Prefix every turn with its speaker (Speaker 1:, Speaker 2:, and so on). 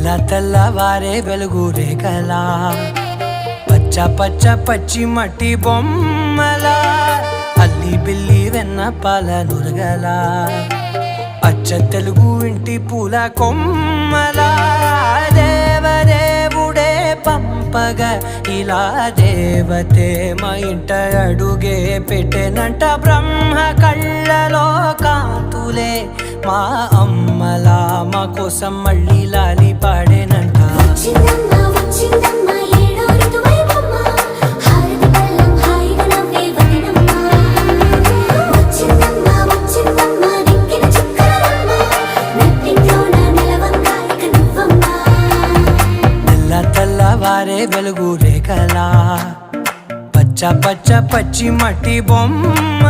Speaker 1: తెల్లవారే వెలుగు రేఖలా పచ్చ పచ్చ పచ్చి మట్టి బొమ్మల అల్లి బిల్లి వెన్న పాల నురగల అచ్చ తెలుగు ఇంటి పూల కొమ్మల దేవదేవుడే పంపగా ఇలా దేవతే మా ఇంట అడుగే పెట్టెనంట బ్రహ్మ కళ్ళలో కాంతులే మా అమ్మలా మా కోసం మళ్ళీ లాలి పాడేనంట తెల్లవారే వెలుగు రేఖలా పచ్చ పచ్చ పచ్చి మట్టి బొమ్మ